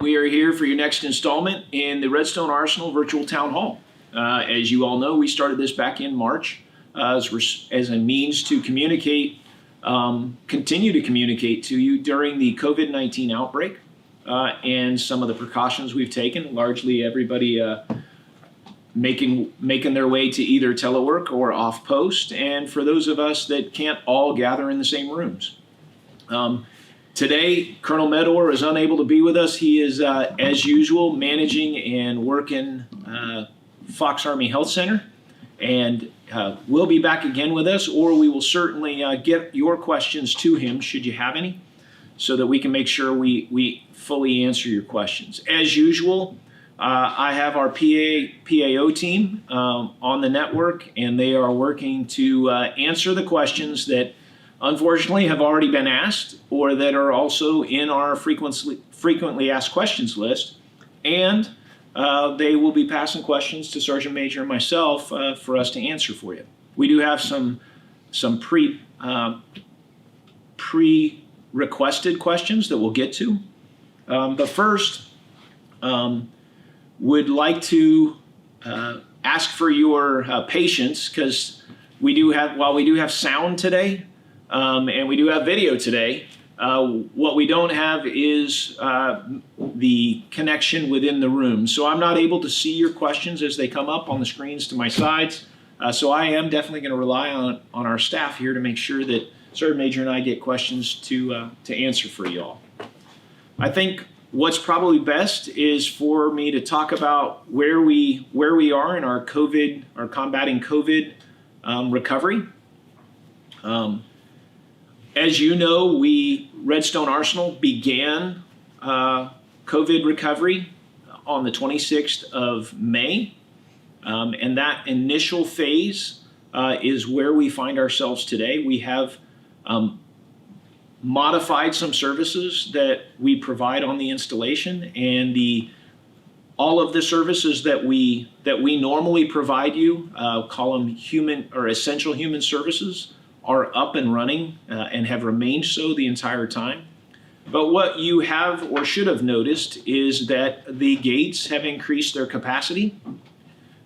We are here for your next installment in the Redstone Arsenal Virtual Town Hall. As you all know, we started this back in March as a means to communicate, continue to communicate to you during the COVID-19 outbreak and some of the precautions we've taken. Largely everybody making their way to either telework or off post, and for those of us that can't all gather in the same rooms. Today, Colonel Medor is unable to be with us. He is, as usual, managing and working Fox Army Health Center, and will be back again with us, or we will certainly get your questions to him, should you have any, so that we can make sure we fully answer your questions. As usual, I have our PAO team on the network, and they are working to answer the questions that unfortunately have already been asked or that are also in our frequently asked questions list. And they will be passing questions to Sergeant Major and myself for us to answer for you. We do have some pre-requested questions that we'll get to. But first, would like to ask for your patience, because while we do have sound today, and we do have video today, what we don't have is the connection within the room. So I'm not able to see your questions as they come up on the screens to my sides. So I am definitely going to rely on our staff here to make sure that Sergeant Major and I get questions to answer for you all. I think what's probably best is for me to talk about where we are in our combating COVID recovery. As you know, Redstone Arsenal began COVID recovery on the 26th of May. And that initial phase is where we find ourselves today. We have modified some services that we provide on the installation, and all of the services that we normally provide you, call them human or essential human services, are up and running and have remained so the entire time. But what you have or should have noticed is that the gates have increased their capacity.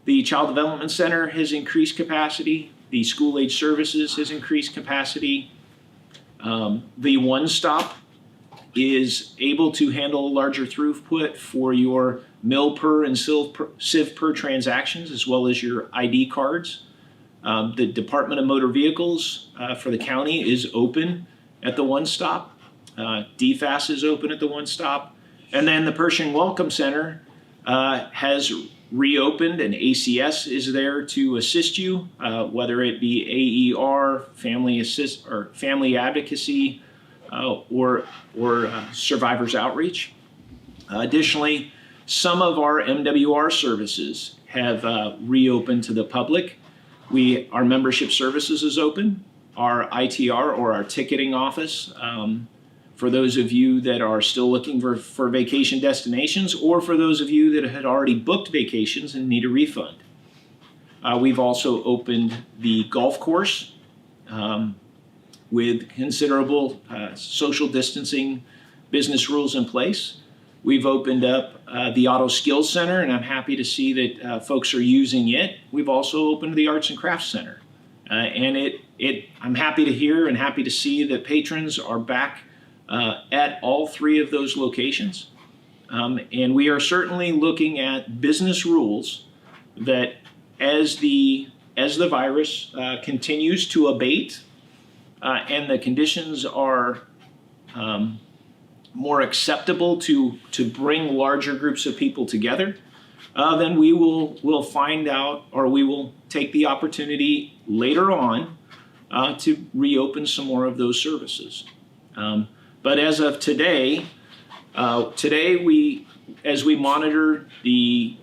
The Child Development Center has increased capacity. The School Age Services has increased capacity. The One Stop is able to handle a larger throughput for your mil per and civ per transactions, as well as your ID cards. The Department of Motor Vehicles for the county is open at the One Stop. DFAS is open at the One Stop. And then the Pershing Welcome Center has reopened, and ACS is there to assist you, whether it be AER, family advocacy, or survivors outreach. Additionally, some of our MWR services have reopened to the public. Our membership services is open. Our ITR, or our ticketing office, for those of you that are still looking for vacation destinations, or for those of you that had already booked vacations and need a refund. We've also opened the golf course with considerable social distancing business rules in place. We've opened up the Auto Skills Center, and I'm happy to see that folks are using it. We've also opened the Arts and Crafts Center. And I'm happy to hear and happy to see that patrons are back at all three of those locations. And we are certainly looking at business rules that as the virus continues to abate and the conditions are more acceptable to bring larger groups of people together, then we'll find out, or we will take the opportunity later on to reopen some more of those services. But as of today, as we monitor the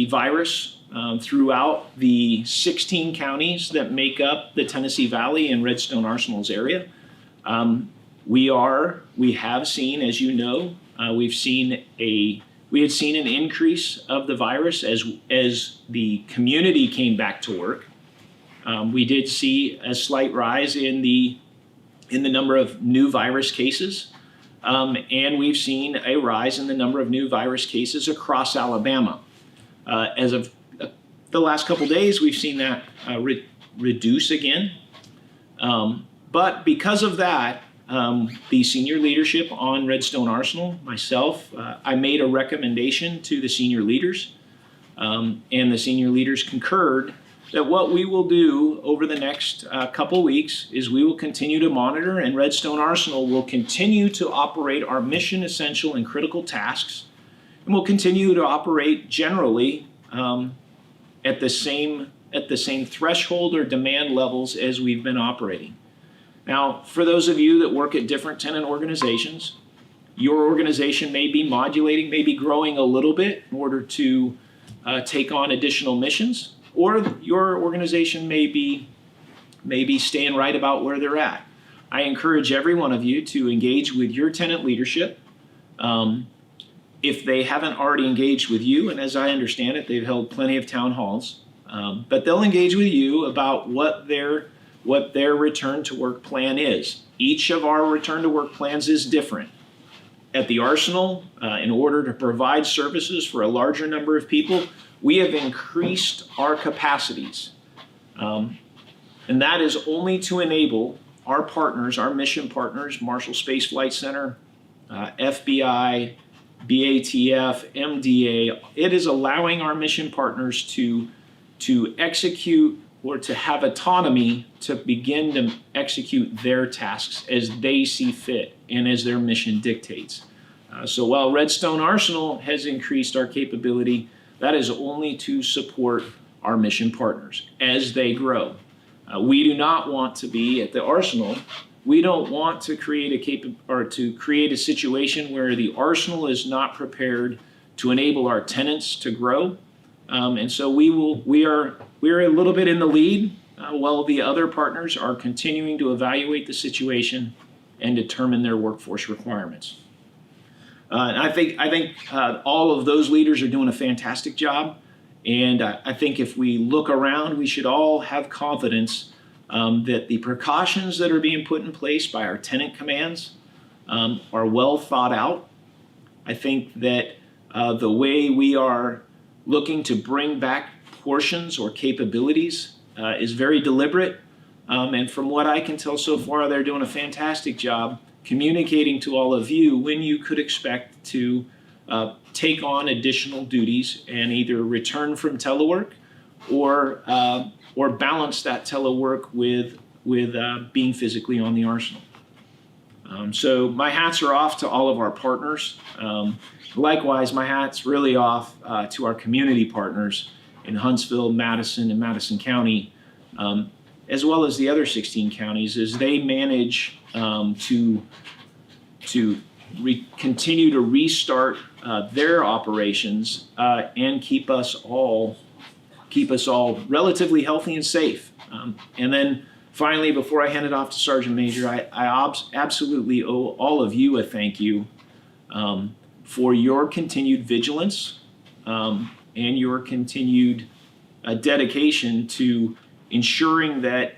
virus throughout the 16 counties that make up the Tennessee Valley and Redstone Arsenal's area, we have seen, as you know, we had seen an increase of the virus as the community came back to work. We did see a slight rise in the number of new virus cases. and we've seen a rise in the number of new virus cases across Alabama. As of the last couple days, we've seen that reduce again. But because of that, the senior leadership on Redstone Arsenal, myself, I made a recommendation to the senior leaders, and the senior leaders concurred that what we will do over the next couple weeks is we will continue to monitor, and Redstone Arsenal will continue to operate our mission essential and critical tasks, and we'll continue to operate generally at the same threshold or demand levels as we've been operating. Now, for those of you that work at different tenant organizations, your organization may be modulating, may be growing a little bit in order to take on additional missions, or your organization may be staying right about where they're at. I encourage every one of you to engage with your tenant leadership. If they haven't already engaged with you, and as I understand it, they've held plenty of town halls, but they'll engage with you about what their return to work plan is. Each of our return to work plans is different. At the Arsenal, in order to provide services for a larger number of people, we have increased our capacities. And that is only to enable our partners, our mission partners, Marshall Space Flight Center, FBI, BATF, MDA. It is allowing our mission partners to execute or to have autonomy to begin to execute their tasks as they see fit and as their mission dictates. So while Redstone Arsenal has increased our capability, that is only to support our mission partners as they grow. We do not want to be at the Arsenal. We don't want to create a situation where the Arsenal is not prepared to enable our tenants to grow. And so we're a little bit in the lead while the other partners are continuing to evaluate the situation and determine their workforce requirements. And I think all of those leaders are doing a fantastic job. And I think if we look around, we should all have confidence that the precautions that are being put in place by our tenant commands are well thought out. I think that the way we are looking to bring back portions or capabilities is very deliberate. And from what I can tell so far, they're doing a fantastic job communicating to all of you when you could expect to take on additional duties and either return from telework or balance that telework with being physically on the Arsenal. So my hats are off to all of our partners. Likewise, my hat's really off to our community partners in Huntsville, Madison, and Madison County, as well as the other 16 counties as they manage to continue to restart their operations and keep us all relatively healthy and safe. And then finally, before I hand it off to Sergeant Major, I absolutely owe all of you a thank you for your continued vigilance and your continued dedication to ensuring that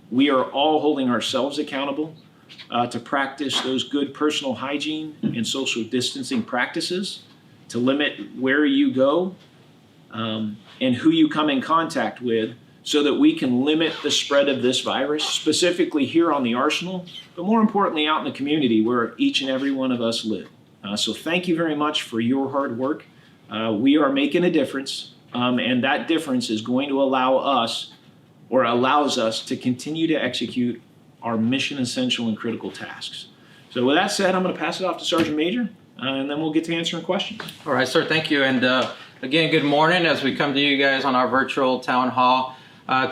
we are all holding ourselves accountable to practice those good personal hygiene and social distancing practices, to limit where you go and who you come in contact with, so that we can limit the spread of this virus, specifically here on the Arsenal, but more importantly out in the community where each and every one of us live. So thank you very much for your hard work. We are making a difference, and that difference is going to allows us to continue to execute our mission essential and critical tasks. So with that said, I'm going to pass it off to Sergeant Major, and then we'll get to answering questions. All right, sir, thank you. And again, good morning as we come to you guys on our virtual town hall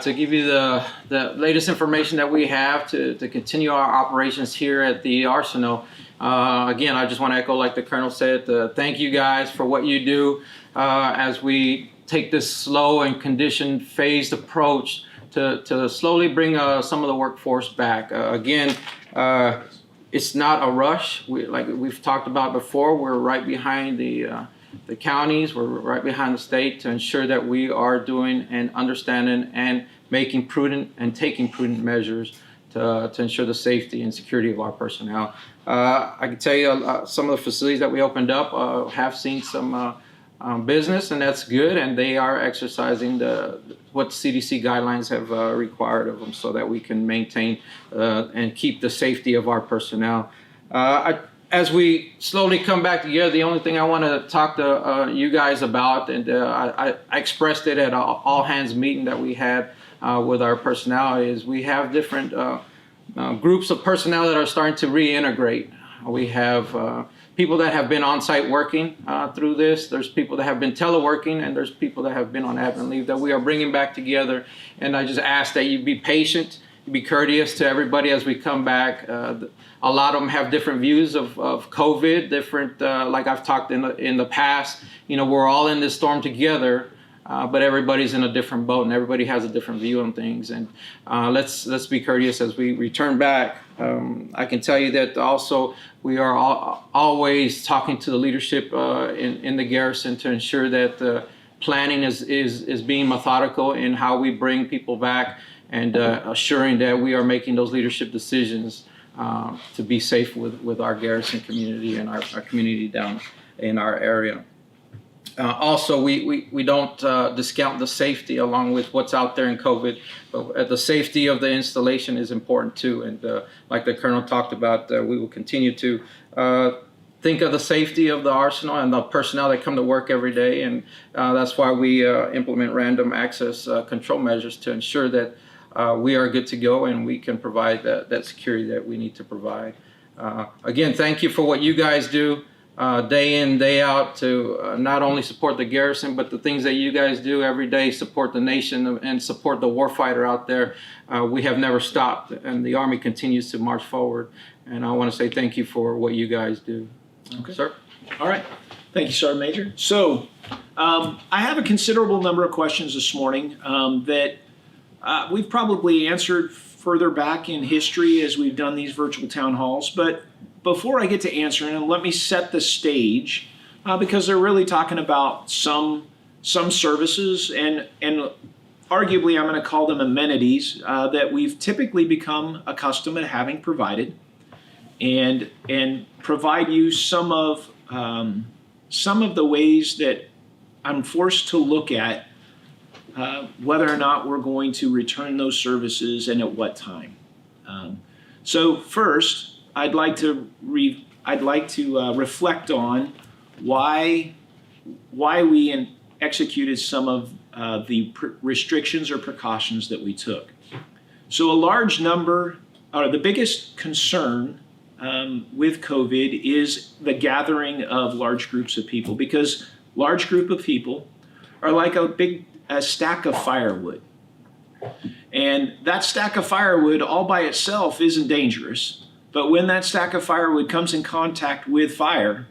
to give you the latest information that we have to continue our operations here at the Arsenal. Again, I just want to echo, like the Colonel said, thank you guys for what you do as we take this slow and conditioned phased approach to slowly bring some of the workforce back. Again, it's not a rush. Like we've talked about before, we're right behind the counties, we're right behind the state to ensure that we are doing and understanding and making prudent and taking prudent measures to ensure the safety and security of our personnel. I can tell you some of the facilities that we opened up have seen some business, and that's good, and they are exercising what CDC guidelines have required of them so that we can maintain and keep the safety of our personnel. As we slowly come back together, the only thing I want to talk to you guys about, and I expressed it at an all-hands meeting that we had with our personnel, is we have different groups of personnel that are starting to reintegrate. We have people that have been on-site working through this. There's people that have been teleworking, and there's people that have been on admin leave that we are bringing back together. And I just ask that you be patient, be courteous to everybody as we come back. A lot of them have different views of COVID, different, like I've talked in the past, we're all in this storm together, but everybody's in a different boat and everybody has a different view on things. And let's be courteous as we return back. I can tell you that also we are always talking to the leadership in the garrison to ensure that planning is being methodical in how we bring people back, and assuring that we are making those leadership decisions to be safe with our garrison community and our community down in our area. Also, we don't discount the safety along with what's out there in COVID, but the safety of the installation is important too. And like the Colonel talked about, we will continue to think of the safety of the arsenal and the personnel that come to work every day. And that's why we implement random access control measures to ensure that we are good to go and we can provide that security that we need to provide. Again, thank you for what you guys do day in, day out to not only support the garrison, but the things that you guys do every day, support the nation and support the warfighter out there. We have never stopped, and the Army continues to march forward. And I want to say thank you for what you guys do. Okay. Sir? All right. Thank you, Sergeant Major. So I have a considerable number of questions this morning that we've probably answered further back in history as we've done these virtual town halls. But before I get to answering them, let me set the stage because they're really talking about some services and arguably I'm going to call them amenities that we've typically become accustomed to having provided, and provide you some of the ways that I'm forced to look at whether or not we're going to return those services and at what time. So first, I'd like to reflect on why we executed some of the restrictions or precautions that we took. So a large number, or the biggest concern with COVID is the gathering of large groups of people, because large group of people are like a stack of firewood. And that stack of firewood all by itself isn't dangerous, but when that stack of firewood comes in contact with fire,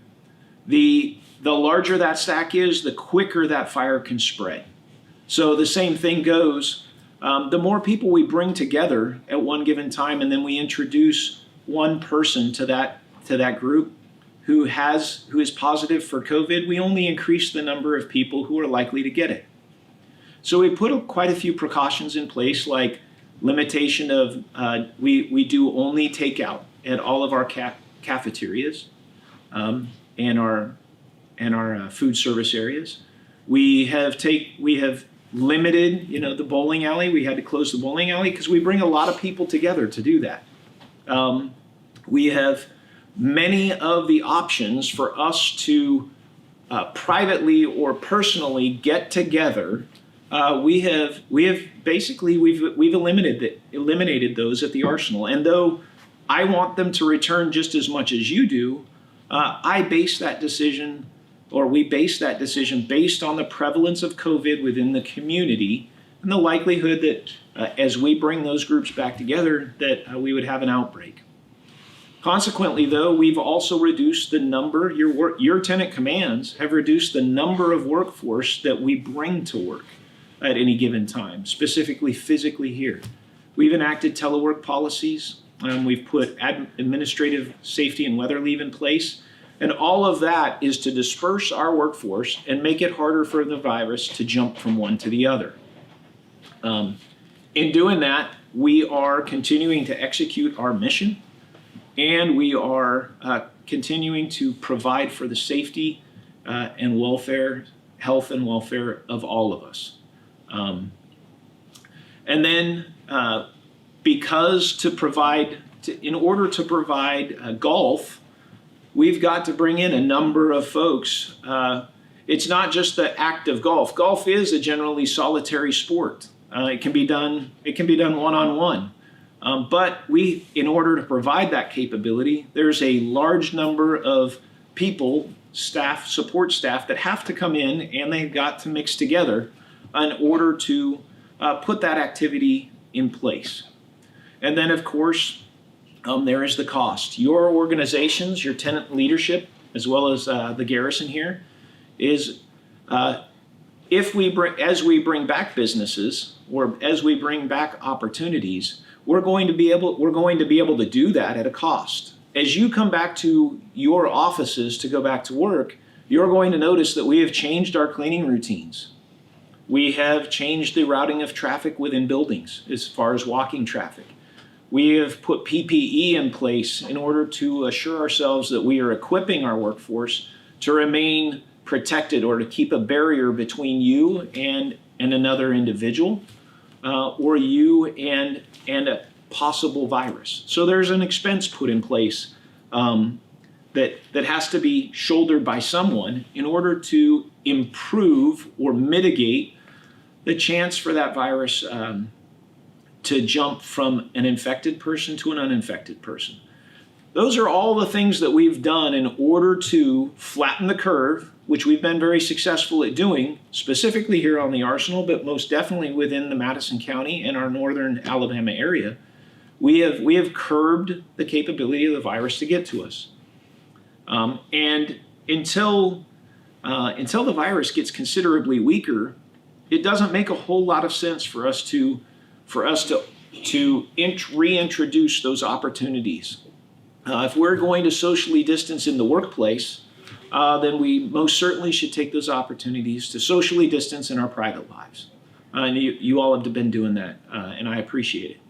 the larger that stack is, the quicker that fire can spread. So the same thing goes, the more people we bring together at one given time, and then we introduce one person to that group who is positive for COVID, we only increase the number of people who are likely to get it. So we put quite a few precautions in place, like limitation of, we do only takeout at all of our cafeterias and our food service areas. We have limited, the bowling alley. We had to close the bowling alley because we bring a lot of people together to do that. We have many of the options for us to privately or personally get together. We've eliminated those at the arsenal. And though I want them to return just as much as you do, we base that decision based on the prevalence of COVID within the community and the likelihood that as we bring those groups back together that we would have an outbreak. Consequently, though, we've also reduced the number, your tenant commands have reduced the number of workforce that we bring to work at any given time, specifically physically here. We've enacted telework policies. We've put administrative safety and weather leave in place. And all of that is to disperse our workforce and make it harder for the virus to jump from one to the other. In doing that, we are continuing to execute our mission, and we are continuing to provide for the safety and welfare, health and welfare of all of us. And then in order to provide golf, we've got to bring in a number of folks. It's not just the act of golf. Golf is a generally solitary sport. It can be done one-on-one. But in order to provide that capability, there's a large number of people, staff, support staff, that have to come in, and they've got to mix together in order to put that activity in place. And then, of course, there is the cost. Your organizations, your tenant leadership, as well as the Garrison here, is as we bring back businesses, or as we bring back opportunities, we're going to be able to do that at a cost. As you come back to your offices to go back to work, you're going to notice that we have changed our cleaning routines. We have changed the routing of traffic within buildings as far as walking traffic. We have put PPE in place in order to assure ourselves that we are equipping our workforce to remain protected, or to keep a barrier between you and another individual, or you and a possible virus. So there's an expense put in place that has to be shouldered by someone in order to improve or mitigate the chance for that virus to jump from an infected person to an uninfected person. Those are all the things that we've done in order to flatten the curve, which we've been very successful at doing, specifically here on the Arsenal, but most definitely within the Madison County and our northern Alabama area. We have curbed the capability of the virus to get to us. And until the virus gets considerably weaker, it doesn't make a whole lot of sense for us to reintroduce those opportunities. If we're going to socially distance in the workplace, then we most certainly should take those opportunities to socially distance in our private lives. And you all have been doing that, and I appreciate it.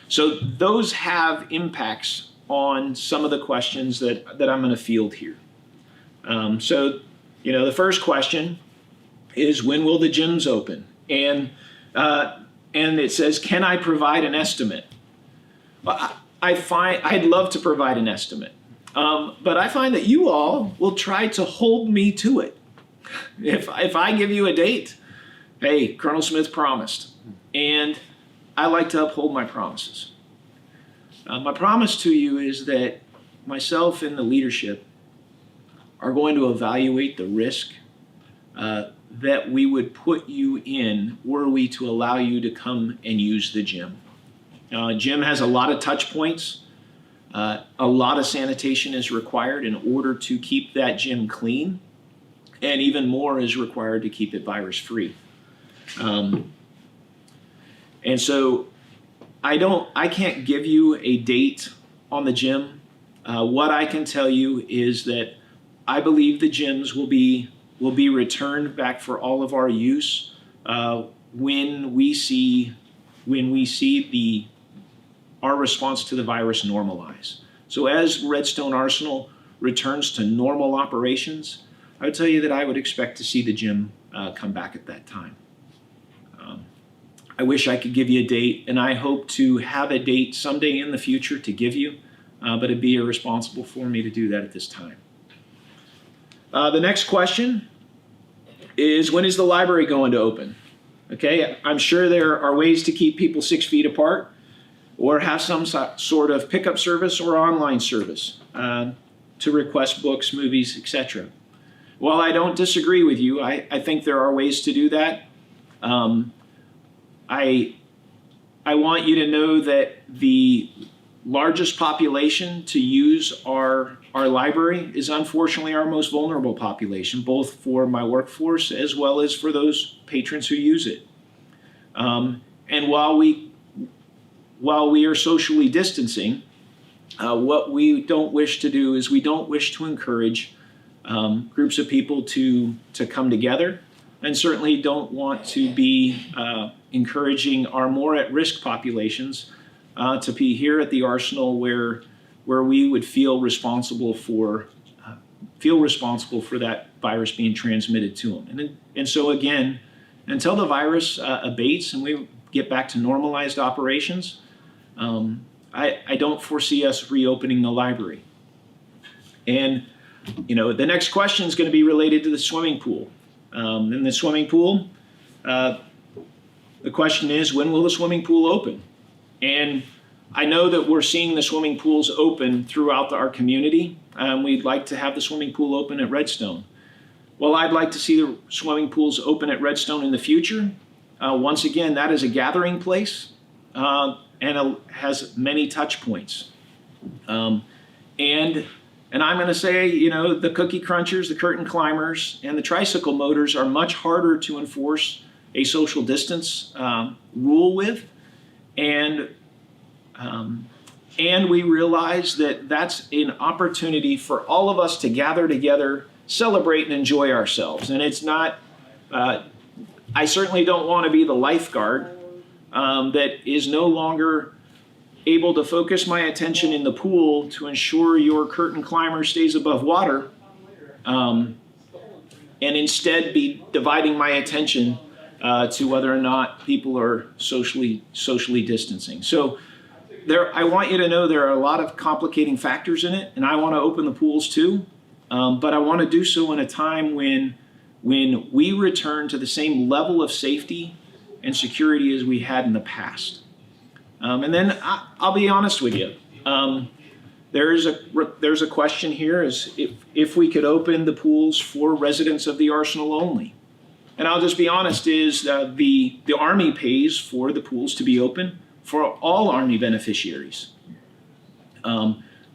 So those have impacts on some of the questions that I'm going to field here. So, the first question is, when will the gyms open? And it says, can I provide an estimate? Well, I'd love to provide an estimate, but I find that you all will try to hold me to it. If I give you a date, hey, Colonel Smith promised, and I like to uphold my promises. My promise to you is that myself and the leadership are going to evaluate the risk that we would put you in were we to allow you to come and use the gym. Gym has a lot of touch points. A lot of sanitation is required in order to keep that gym clean, and even more is required to keep it virus-free. And so I can't give you a date on the gym. What I can tell you is that I believe the gyms will be returned back for all of our use when we see our response to the virus normalize. So as Redstone Arsenal returns to normal operations, I would tell you that I would expect to see the gym come back at that time. I wish I could give you a date, and I hope to have a date someday in the future to give you, but it'd be irresponsible for me to do that at this time. The next question is, when is the library going to open? Okay, I'm sure there are ways to keep people 6 feet apart, or have some sort of pickup service or online service to request books, movies, etc. While I don't disagree with you, I think there are ways to do that. I want you to know that the largest population to use our library is unfortunately our most vulnerable population, both for my workforce as well as for those patrons who use it. And while we are socially distancing, what we don't wish to do is we don't wish to encourage groups of people to come together, and certainly don't want to be encouraging our more at-risk populations to be here at the Arsenal where we would feel responsible for that virus being transmitted to them. And so again, until the virus abates and we get back to normalized operations, I don't foresee us reopening the library. And the next question is going to be related to the swimming pool. In the swimming pool, the question is, when will the swimming pool open? And I know that we're seeing the swimming pools open throughout our community. We'd like to have the swimming pool open at Redstone. Well, I'd like to see the swimming pools open at Redstone in the future. Once again, that is a gathering place and has many touch points. And I'm going to say, the cookie crunchers, the curtain climbers, and the tricycle motors are much harder to enforce a social distance rule with. And we realize that that's an opportunity for all of us to gather together, celebrate, and enjoy ourselves. And it's not, I certainly don't want to be the lifeguard that is no longer able to focus my attention in the pool to ensure your curtain climber stays above water, and instead be dividing my attention to whether or not people are socially distancing. So I want you to know there are a lot of complicating factors in it, and I want to open the pools too, but I want to do so in a time when we return to the same level of safety and security as we had in the past. And then I'll be honest with you. There's a question here: is if we could open the pools for residents of the Arsenal only. And I'll just be honest: is the Army pays for the pools to be open for all Army beneficiaries.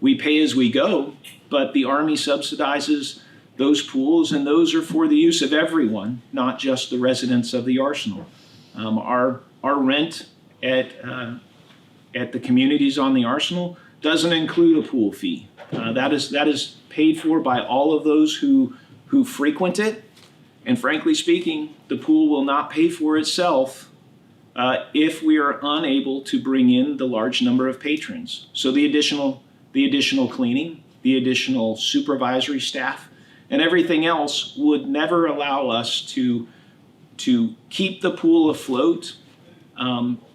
We pay as we go, but the Army subsidizes those pools, and those are for the use of everyone, not just the residents of the Arsenal. Our rent at the communities on the Arsenal doesn't include a pool fee. That is paid for by all of those who frequent it. And frankly speaking, the pool will not pay for itself if we are unable to bring in the large number of patrons. So the additional cleaning, the additional supervisory staff, and everything else would never allow us to keep the pool afloat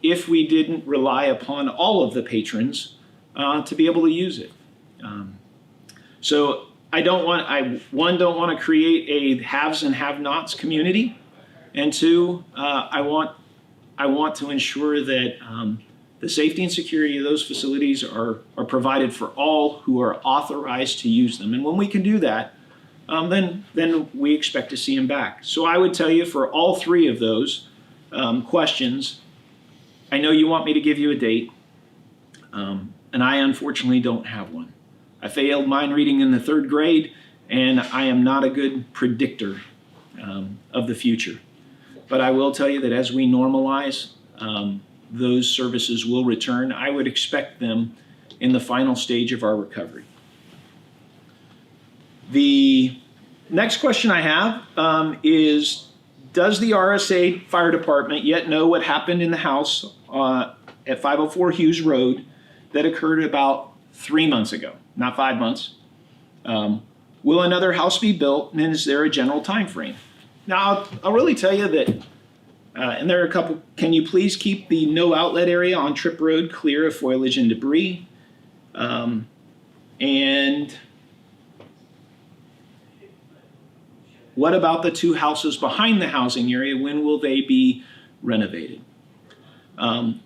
if we didn't rely upon all of the patrons to be able to use it. So I don't want to create a haves and have-nots community, and two, I want to ensure that the safety and security of those facilities are provided for all who are authorized to use them. And when we can do that, then we expect to see them back. So I would tell you, for all three of those questions, I know you want me to give you a date, and I unfortunately don't have one. I failed mind reading in the 3rd grade, and I am not a good predictor of the future. But I will tell you that as we normalize, those services will return. I would expect them in the final stage of our recovery. The next question I have is, does the RSA Fire Department yet know what happened in the house at 504 Hughes Road that occurred about 3 months ago, not 5 months? Will another house be built, and is there a general time frame? Now, I'll really tell you that, and there are a couple, can you please keep the no outlet area on Tripp Road clear of foliage and debris? And what about the 2 houses behind the housing area? When will they be renovated?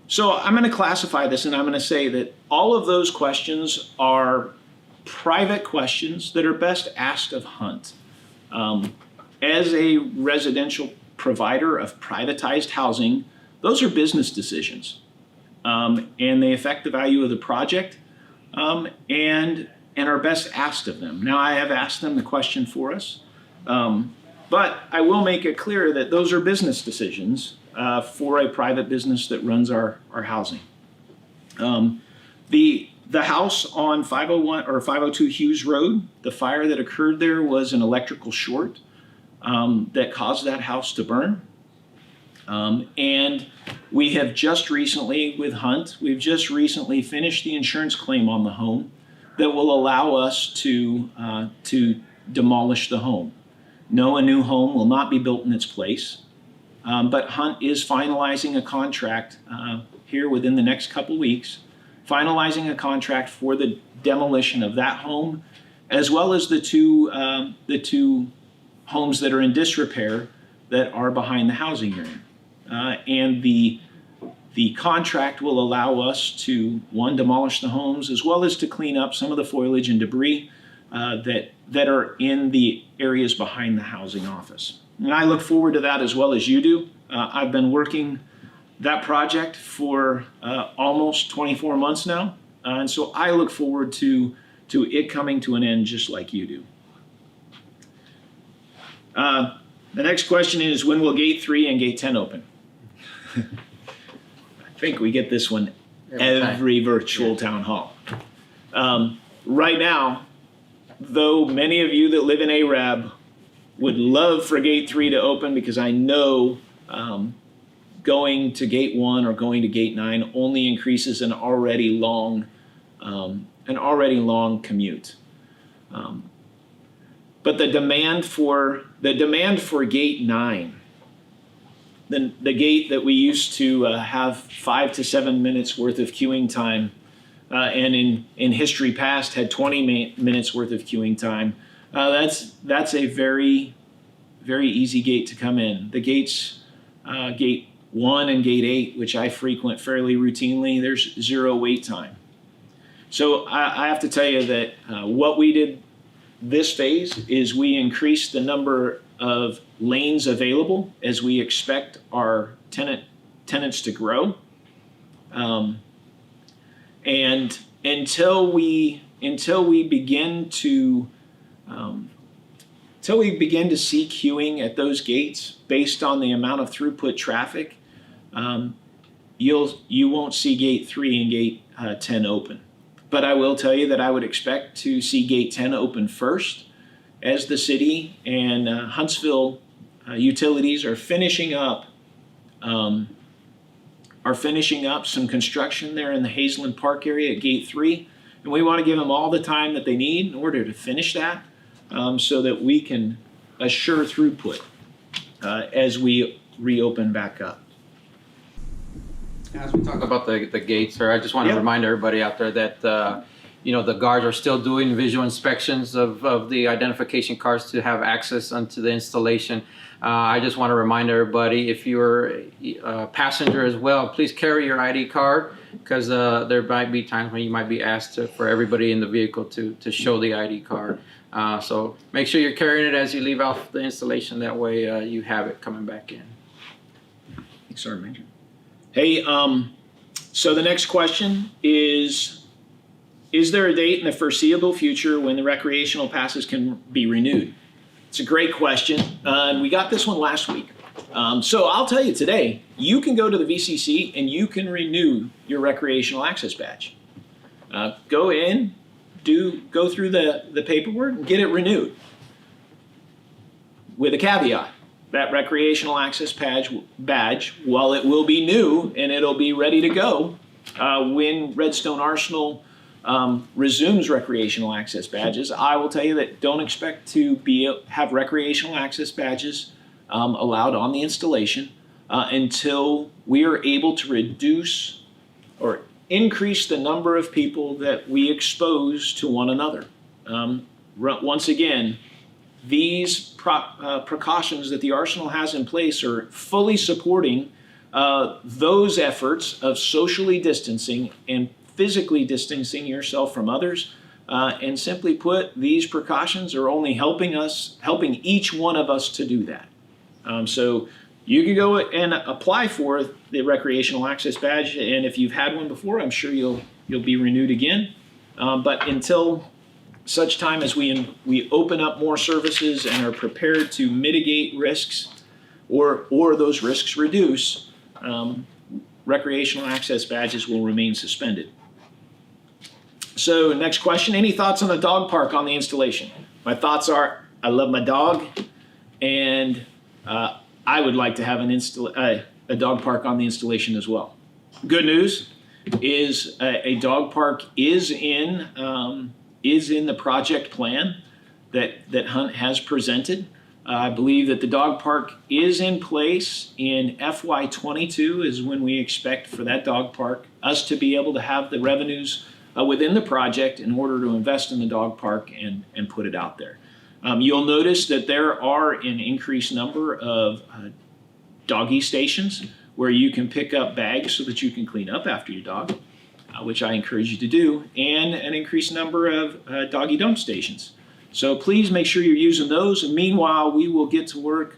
So I'm going to classify this, and I'm going to say that all of those questions are private questions that are best asked of Hunt. As a residential provider of privatized housing, those are business decisions, and they affect the value of the project, and are best asked of them. Now, I have asked them the question for us, but I will make it clear that those are business decisions for a private business that runs our housing. The house on 501 or 502 Hughes Road, the fire that occurred there was an electrical short that caused that house to burn. And we have just recently, with Hunt, we've just recently finished the insurance claim on the home that will allow us to demolish the home. No, a new home will not be built in its place, but Hunt is finalizing a contract here within the next couple weeks, finalizing a contract for the demolition of that home, as well as the two homes that are in disrepair that are behind the housing area. And the contract will allow us to, one, demolish the homes, as well as to clean up some of the foliage and debris that are in the areas behind the housing office. And I look forward to that as well as you do. I've been working that project for almost 24 months now, and so I look forward to it coming to an end just like you do. The next question is, when will Gate 3 and Gate 10 open? I think we get this one every virtual town hall. Right now, though many of you that live in Arab would love for Gate 3 to open, because I know going to Gate 1 or going to Gate 9 only increases an already long commute. But the demand for Gate 9, the gate that we used to have 5 to 7 minutes worth of queuing time, and in history past had 20 minutes worth of queuing time, that's a very, very easy gate to come in. The gates, Gate 1 and Gate 8, which I frequent fairly routinely, there's 0 wait time. So I have to tell you that what we did this phase is we increased the number of lanes available as we expect our tenants to grow. And until we begin to see queuing at those gates based on the amount of throughput traffic, you won't see Gate 3 and Gate 10 open. But I will tell you that I would expect to see Gate 10 open first, as the city and Huntsville utilities are finishing up some construction there in the Hazeland Park area at Gate 3. And we want to give them all the time that they need in order to finish that, so that we can assure throughput as we reopen back up. As we talk about the gates, sir, I just want to remind everybody out there that the guards are still doing visual inspections of the identification cards to have access onto the installation. I just want to remind everybody, if you're a passenger as well, please carry your ID card, because there might be times when you might be asked for everybody in the vehicle to show the ID card. So make sure you're carrying it as you leave out the installation. That way you have it coming back in. Thanks, Sergeant Major. Hey, so the next question is there a date in the foreseeable future when the recreational passes can be renewed? It's a great question, and we got this one last week. So I'll tell you today, you can go to the VCC and you can renew your recreational access badge. Go in, go through the paperwork and get it renewed. With a caveat. That recreational access badge, while it will be new and it'll be ready to go when Redstone Arsenal resumes recreational access badges, I will tell you that don't expect to have recreational access badges allowed on the installation until we are able to reduce or increase the number of people that we expose to one another. Once again, these precautions that the Arsenal has in place are fully supporting those efforts of socially distancing and physically distancing yourself from others. And simply put, these precautions are only helping each one of us to do that. So you can go and apply for the recreational access badge, and if you've had one before, I'm sure you'll be renewed again. But until such time as we open up more services and are prepared to mitigate risks or those risks reduce, recreational access badges will remain suspended. So next question, any thoughts on the dog park on the installation? My thoughts are, I love my dog, and I would like to have a a dog park on the installation as well. Good news is a dog park is in the project plan that Hunt has presented. I believe that the dog park is in place in FY22 is when we expect for that dog park, us to be able to have the revenues within the project in order to invest in the dog park and put it out there. You'll notice that there are an increased number of doggy stations where you can pick up bags so that you can clean up after your dog, which I encourage you to do, and an increased number of doggy dump stations. So please make sure you're using those. And meanwhile, we will get to work.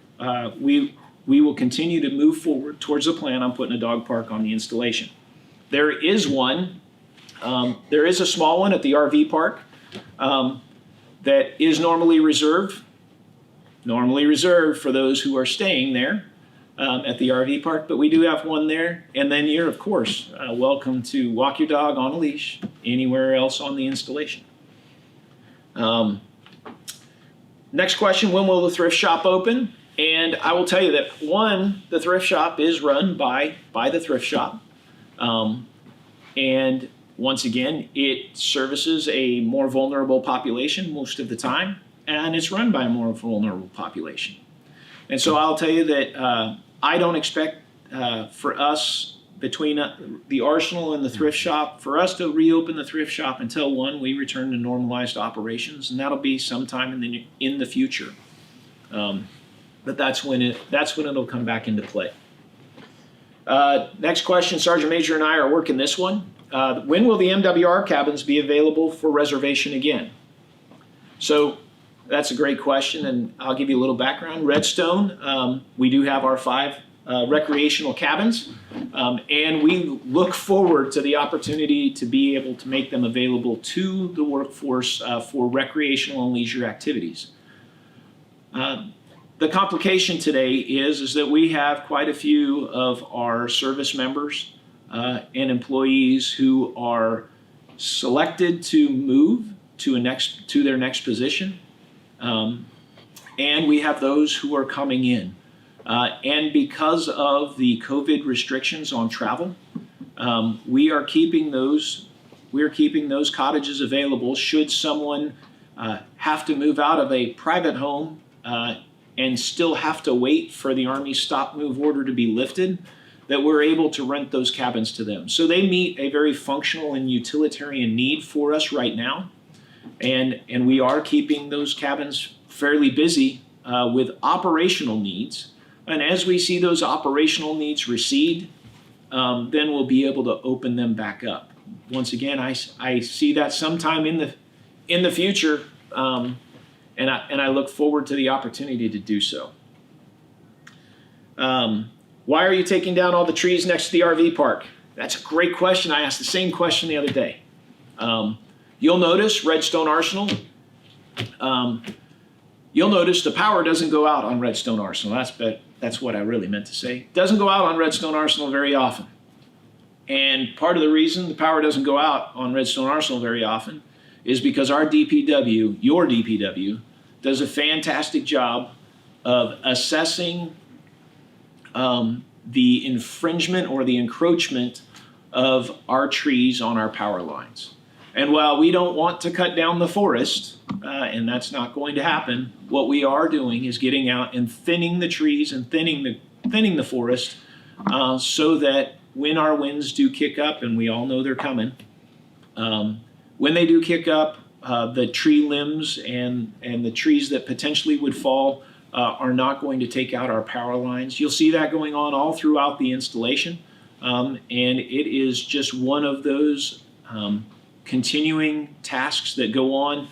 We will continue to move forward towards the plan on putting a dog park on the installation. There is one. There is a small one at the RV park that is normally reserved for those who are staying there at the RV park. But we do have one there. And then you're, of course, welcome to walk your dog on a leash anywhere else on the installation. Next question, when will the thrift shop open? And I will tell you that, one, the thrift shop is run by the thrift shop. And once again, it services a more vulnerable population most of the time, and it's run by a more vulnerable population. And so I'll tell you that I don't expect for us, between the Arsenal and the thrift shop, for us to reopen the thrift shop until, one, we return to normalized operations, and that'll be sometime in the future. But that's when it'll come back into play. Next question, Sergeant Major and I are working this one. When will the MWR cabins be available for reservation again? So that's a great question, and I'll give you a little background. Redstone, we do have our 5 recreational cabins, and we look forward to the opportunity to be able to make them available to the workforce for recreational and leisure activities. The complication today is that we have quite a few of our service members and employees who are selected to move to their next position, and we have those who are coming in. And because of the COVID restrictions on travel, we are keeping those cottages available should someone have to move out of a private home and still have to wait for the Army stop move order to be lifted, that we're able to rent those cabins to them. So they meet a very functional and utilitarian need for us right now. And we are keeping those cabins fairly busy with operational needs. And as we see those operational needs recede, then we'll be able to open them back up. Once again, I see that sometime in the future, and I look forward to the opportunity to do so. Why are you taking down all the trees next to the RV park? That's a great question. I asked the same question the other day. You'll notice Redstone Arsenal. You'll notice the power doesn't go out on Redstone Arsenal. That's what I really meant to say. It doesn't go out on Redstone Arsenal very often. And part of the reason the power doesn't go out on Redstone Arsenal very often is because our DPW, your DPW, does a fantastic job of assessing the infringement or the encroachment of our trees on our power lines. And while we don't want to cut down the forest, and that's not going to happen, what we are doing is getting out and thinning the trees and thinning the forest so that when our winds do kick up, and we all know they're coming, when they do kick up, the tree limbs and the trees that potentially would fall are not going to take out our power lines. You'll see that going on all throughout the installation, and it is just one of those continuing tasks that go on.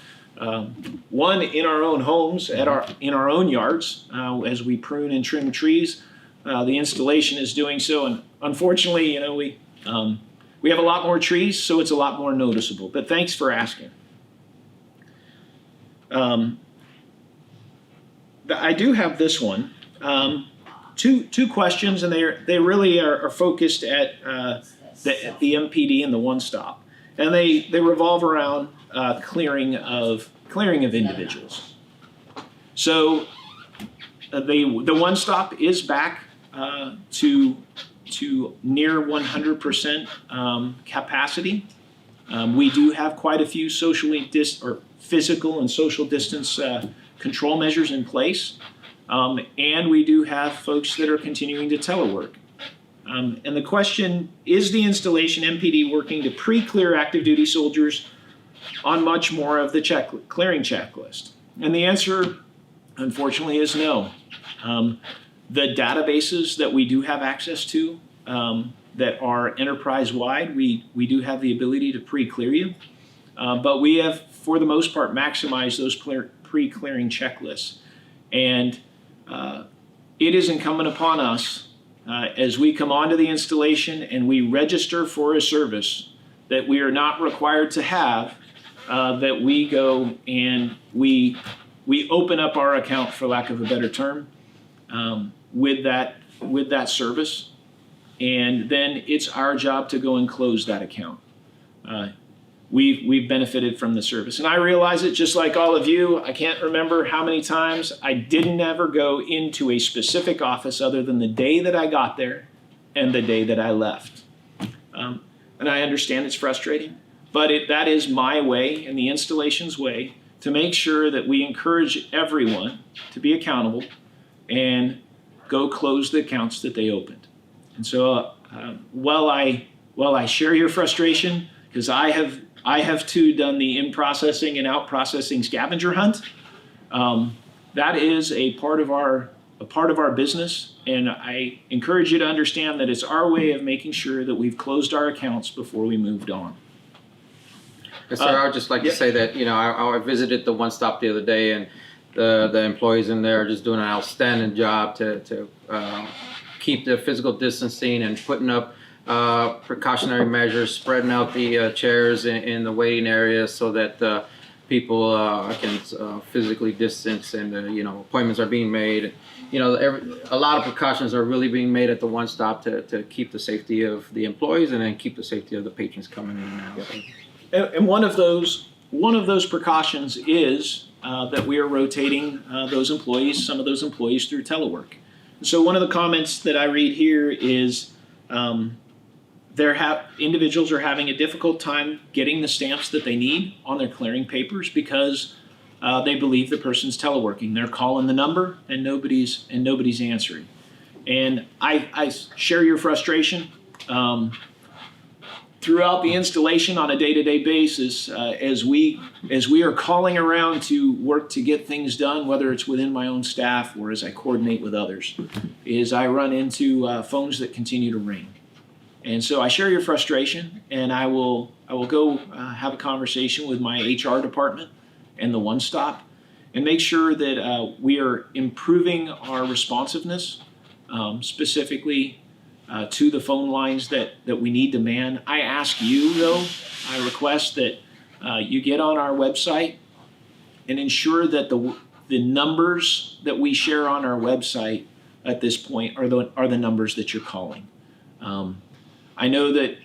One, in our own homes, in our own yards, as we prune and trim trees. The installation is doing so, and unfortunately, we have a lot more trees, so it's a lot more noticeable. But thanks for asking. I do have this one. Two questions, and they really are focused at the MPD and the one stop, and they revolve around clearing of individuals. So the one stop is back to near 100% capacity. We do have quite a few physical and social distance control measures in place, and we do have folks that are continuing to telework. And the question, is the installation MPD working to pre-clear active duty soldiers on much more of the clearing checklist? And the answer, unfortunately, is no. The databases that we do have access to that are enterprise-wide, we do have the ability to pre-clear you, but we have, for the most part, maximized those pre-clearing checklists. And it is incumbent upon us as we come onto the installation and we register for a service that we are not required to have, that we go and we open up our account, for lack of a better term, with that service, and then it's our job to go and close that account. We've benefited from the service, and I realize it just like all of you. I can't remember how many times I didn't ever go into a specific office other than the day that I got there and the day that I left. And I understand it's frustrating, but that is my way and the installation's way to make sure that we encourage everyone to be accountable and go close the accounts that they opened. And so while I share your frustration, because I have too done the in-processing and out-processing scavenger hunt, that is a part of our business, and I encourage you to understand that it's our way of making sure that we've closed our accounts before we moved on. Yes, sir. I would just like to say that, I visited the One Stop the other day, and the employees in there are just doing an outstanding job to keep the physical distancing and putting up precautionary measures, spreading out the chairs in the waiting areas so that people can physically distance, and appointments are being made. A lot of precautions are really being made at the One Stop to keep the safety of the employees and then keep the safety of the patrons coming in and out. And one of those precautions is that we are rotating some of those employees through telework. So one of the comments that I read here is individuals are having a difficult time getting the stamps that they need on their clearing papers because they believe the person's teleworking. They're calling the number and nobody's answering. And I share your frustration. Throughout the installation on a day-to-day basis, as we are calling around to work to get things done, whether it's within my own staff or as I coordinate with others, is I run into phones that continue to ring. And so I share your frustration, and I will go have a conversation with my HR department and the One Stop and make sure that we are improving our responsiveness, specifically to the phone lines that we need to man. I ask you, though, I request that you get on our website and ensure that the numbers that we share on our website at this point are the numbers that you're calling. I know that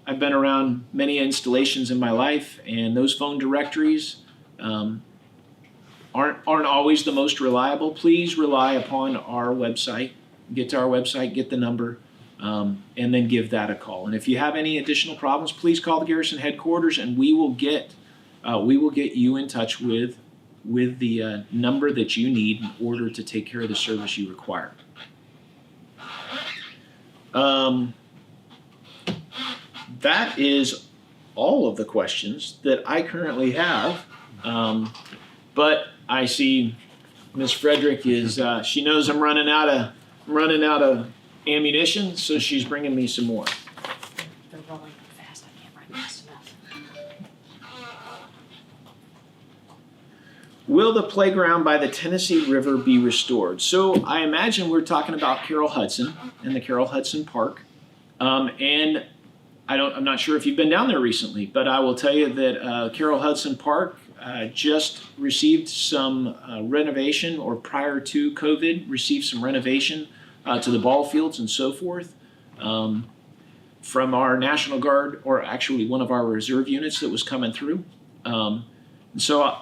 I've been around many installations in my life, and those phone directories aren't always the most reliable. Please rely upon our website. Get to our website, get the number, and then give that a call. And if you have any additional problems, please call the Garrison headquarters, and we will get you in touch with the number that you need in order to take care of the service you require. That is all of the questions that I currently have, but I see Ms. Frederick she knows I'm running out of ammunition, so she's bringing me some more. They're rolling fast. I can't write fast enough. Will the playground by the Tennessee River be restored? So I imagine we're talking about Carroll Hudson and the Carroll Hudson Park. And I'm not sure if you've been down there recently, but I will tell you that Carroll Hudson Park just received some renovation, or prior to COVID, received some renovation to the ball fields and so forth from our National Guard, or actually one of our reserve units that was coming through. So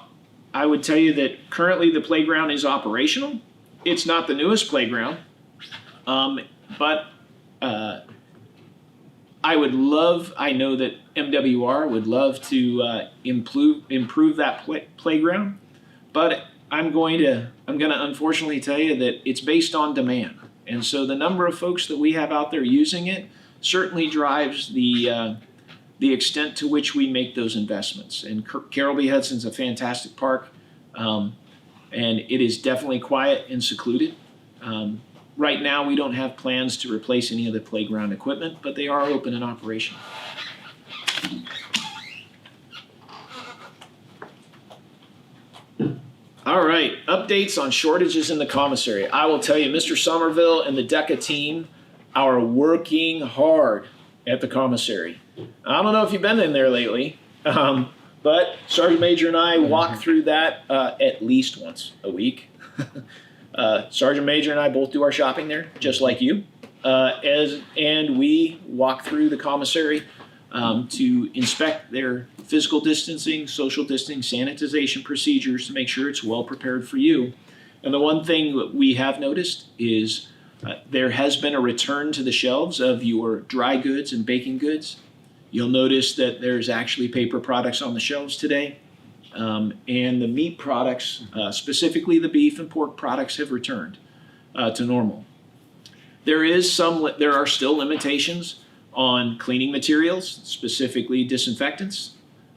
I would tell you that currently the playground is operational. It's not the newest playground, But I know that MWR would love to improve that playground, but I'm going to unfortunately tell you that it's based on demand. And so the number of folks that we have out there using it certainly drives the extent to which we make those investments. And Carol B. Hudson's a fantastic park, and it is definitely quiet and secluded. Right now, we don't have plans to replace any of the playground equipment, but they are open and operational. All right, updates on shortages in the commissary. I will tell you, Mr. Somerville and the DECA team are working hard at the commissary. I don't know if you've been in there lately, but Sergeant Major and I walk through that at least once a week. Sergeant Major and I both do our shopping there, just like you, and we walk through the commissary to inspect their physical distancing, social distancing, sanitization procedures to make sure it's well prepared for you. And the one thing that we have noticed is there has been a return to the shelves of your dry goods and baking goods. You'll notice that there's actually paper products on the shelves today. And the meat products, specifically the beef and pork products, have returned to normal. There are still limitations on cleaning materials, specifically disinfectants.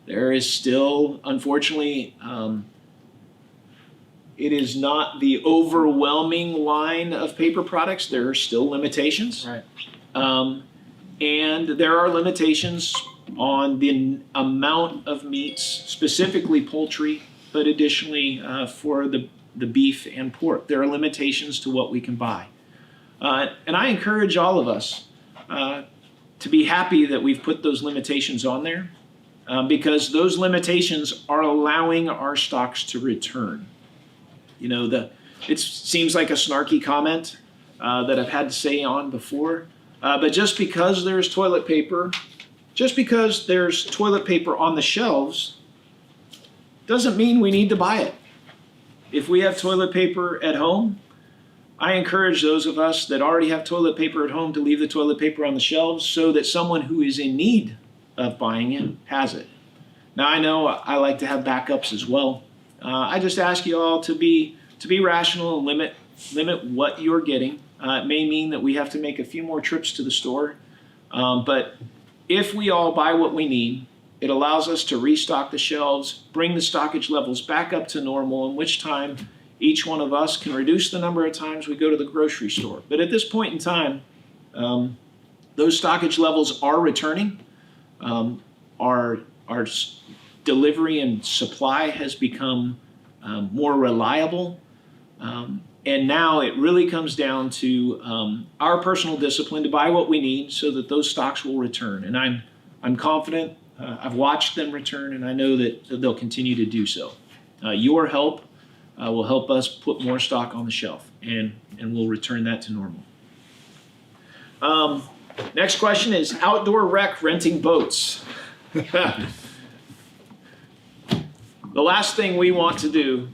There is still, unfortunately, it is not the overwhelming line of paper products. There are still limitations. Right. And there are limitations on the amount of meats, specifically poultry, but additionally for the beef and pork. There are limitations to what we can buy. And I encourage all of us to be happy that we've put those limitations on there because those limitations are allowing our stocks to return. You know, it seems like a snarky comment that I've had to say on before, but just because there's toilet paper on the shelves doesn't mean we need to buy it. If we have toilet paper at home, I encourage those of us that already have toilet paper at home to leave the toilet paper on the shelves so that someone who is in need of buying it has it. Now, I know I like to have backups as well. I just ask you all to be rational and limit what you're getting. It may mean that we have to make a few more trips to the store, but if we all buy what we need, it allows us to restock the shelves, bring the stockage levels back up to normal, in which time each one of us can reduce the number of times we go to the grocery store. But at this point in time, those stockage levels are returning. Our delivery and supply has become more reliable. And now it really comes down to our personal discipline to buy what we need so that those stocks will return. And I'm confident. I've watched them return, and I know that they'll continue to do so. Your help will help us put more stock on the shelf, and we'll return that to normal. Next question is outdoor rec renting boats. The last thing we want to do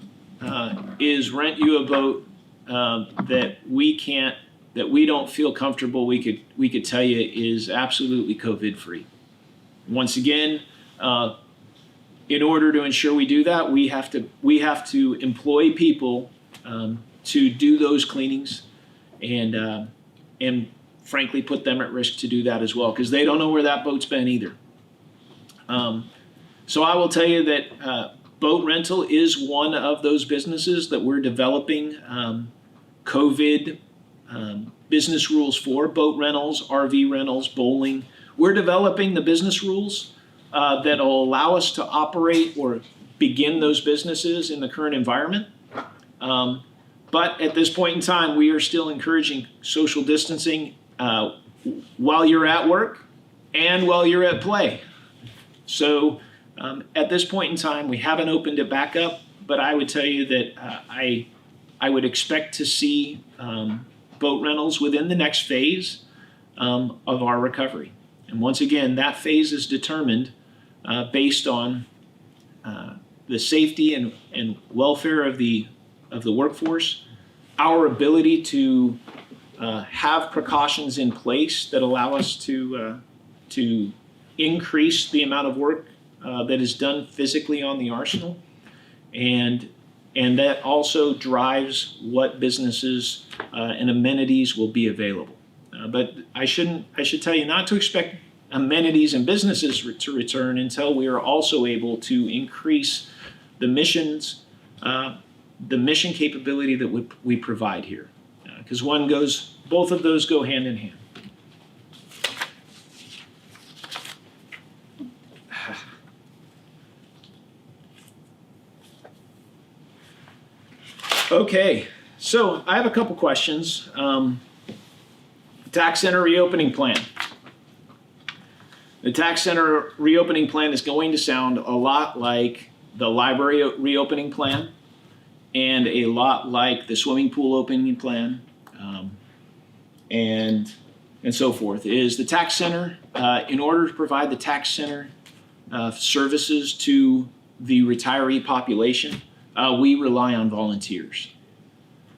is rent you a boat that we don't feel comfortable we could tell you is absolutely COVID free. Once again, in order to ensure we do that, we have to employ people to do those cleanings, and frankly put them at risk to do that as well because they don't know where that boat's been either. So I will tell you that boat rental is one of those businesses that we're developing COVID business rules for. Boat rentals, RV rentals, bowling. We're developing the business rules that will allow us to operate or begin those businesses in the current environment. But at this point in time, we are still encouraging social distancing while you're at work and while you're at play. So at this point in time, we haven't opened it back up, but I would tell you that I would expect to see boat rentals within the next phase of our recovery. And once again, that phase is determined based on the safety and welfare of the workforce, our ability to have precautions in place that allow us to increase the amount of work that is done physically on the arsenal, and that also drives what businesses and amenities will be available. But I should tell you not to expect amenities and businesses to return until we are also able to increase the mission capability that we provide here, because both of those go hand in hand. Okay, so I have a couple questions. Tax center reopening plan. The tax center reopening plan is going to sound a lot like the library reopening plan and a lot like the swimming pool opening plan, and so forth. Is the tax center, in order to provide the tax center services to the retiree population, we rely on volunteers.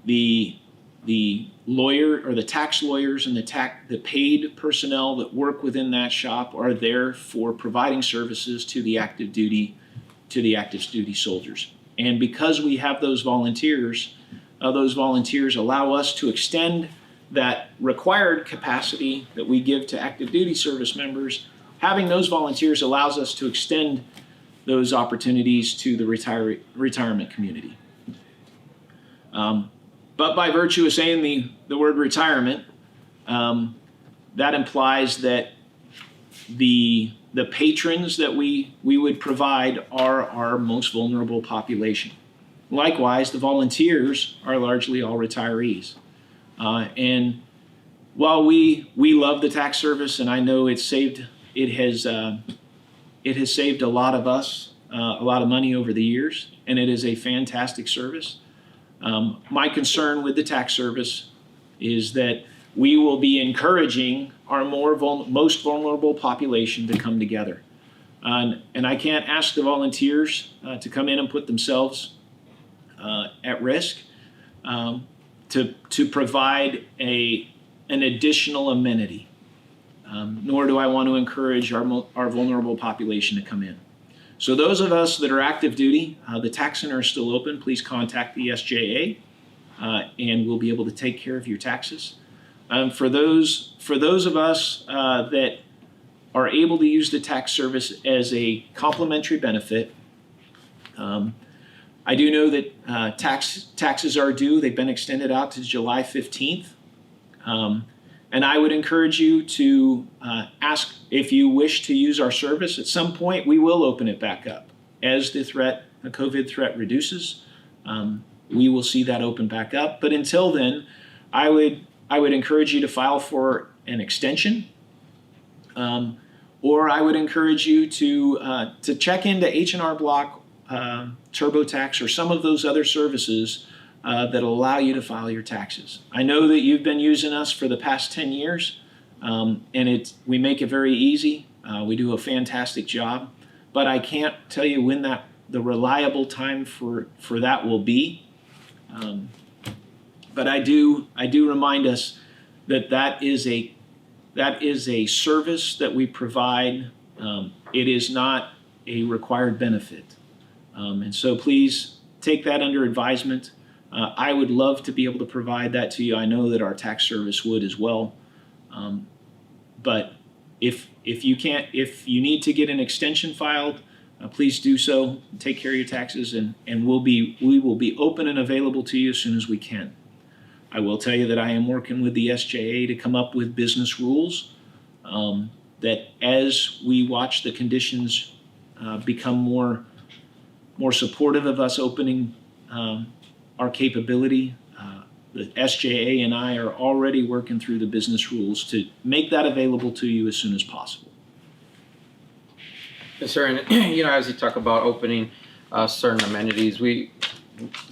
The lawyer or the tax lawyers and the paid personnel that work within that shop are there for providing services to the active duty soldiers. And because we have those volunteers allow us to extend that required capacity that we give to active duty service members. Having those volunteers allows us to extend those opportunities to the retirement community. But by virtue of saying the word retirement, that implies that the patrons that we would provide are our most vulnerable population. Likewise, the volunteers are largely all retirees. And while we love the tax service, and I know it has saved a lot of us a lot of money over the years, and it is a fantastic service. My concern with the tax service is that we will be encouraging our most vulnerable population to come together. And I can't ask the volunteers to come in and put themselves at risk to provide an additional amenity, nor do I want to encourage our vulnerable population to come in. So those of us that are active duty, the tax center is still open. Please contact the SJA, and we'll be able to take care of your taxes. For those of us that are able to use the tax service as a complimentary benefit, I do know that taxes are due. They've been extended out to July 15th. And I would encourage you to ask if you wish to use our service. At some point, we will open it back up. As the COVID threat reduces, we will see that open back up. But until then, I would encourage you to file for an extension, or I would encourage you to check into H&R Block, TurboTax, or some of those other services that allow you to file your taxes. I know that you've been using us for the past 10 years, and we make it very easy. We do a fantastic job, but I can't tell you when the reliable time for that will be. But I do remind us that is a service that we provide. It is not a required benefit, and so please take that under advisement. I would love to be able to provide that to you. I know that our tax service would as well. But if you need to get an extension filed, please do so. Take care of your taxes, and we will be open and available to you as soon as we can. I will tell you that I am working with the SJA to come up with business rules that, as we watch the conditions become more supportive of us opening our capability, the SJA and I are already working through the business rules to make that available to you as soon as possible. Yes, sir. And as you talk about opening certain amenities, we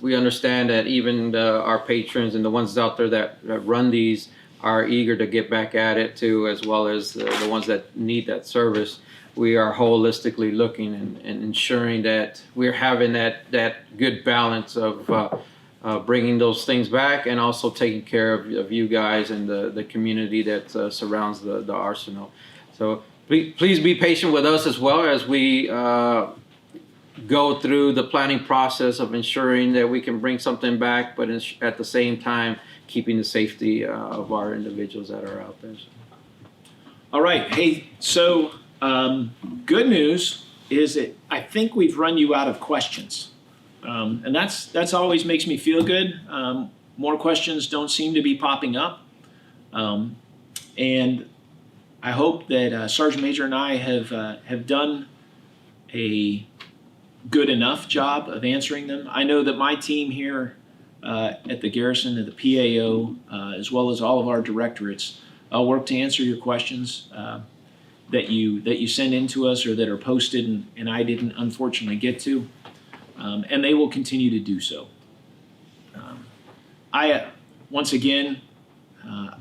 understand that even our patrons and the ones out there that run these are eager to get back at it too, as well as the ones that need that service. We are holistically looking and ensuring that we're having that good balance of bringing those things back and also taking care of you guys and the community that surrounds the arsenal. So please be patient with us as well as we go through the planning process of ensuring that we can bring something back, but at the same time keeping the safety of our individuals that are out there. All right. Hey, so good news is that I think we've run you out of questions. And that's always makes me feel good. More questions don't seem to be popping up. And I hope that Sergeant Major and I have done a good enough job of answering them. I know that my team here at the Garrison, at the PAO, as well as all of our directorates, work to answer your questions that you send in to us or that are posted and I didn't unfortunately get to. And they will continue to do so. Once again,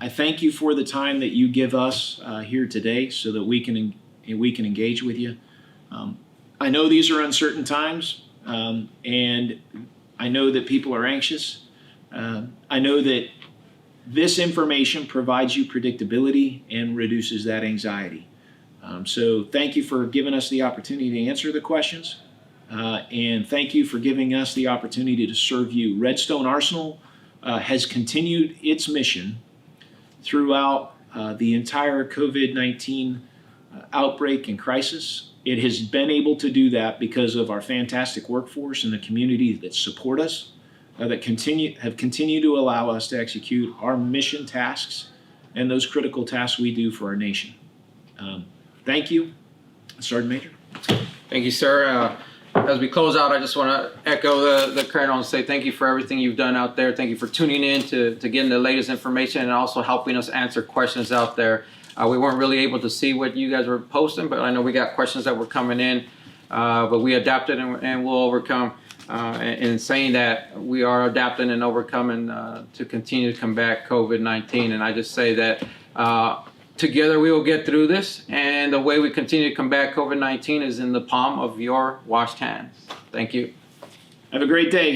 I thank you for the time that you give us here today so that we can engage with you. I know these are uncertain times, and I know that people are anxious. I know that this information provides you predictability and reduces that anxiety. So thank you for giving us the opportunity to answer the questions. And thank you for giving us the opportunity to serve you. Redstone Arsenal has continued its mission throughout the entire COVID-19 outbreak and crisis. It has been able to do that because of our fantastic workforce and the community that support us, that have continued to allow us to execute our mission tasks and those critical tasks we do for our nation. Thank you, Sergeant Major. Thank you, sir. As we close out, I just want to echo the colonel and say thank you for everything you've done out there. Thank you for tuning in to getting the latest information and also helping us answer questions out there. We weren't really able to see what you guys were posting, but I know we got questions that were coming in, but we adapted and we'll overcome. In saying that, we are adapting and overcoming to continue to combat COVID-19. And I just say that together we will get through this, and the way we continue to combat COVID-19 is in the palm of your washed hands. Thank you. Have a great day.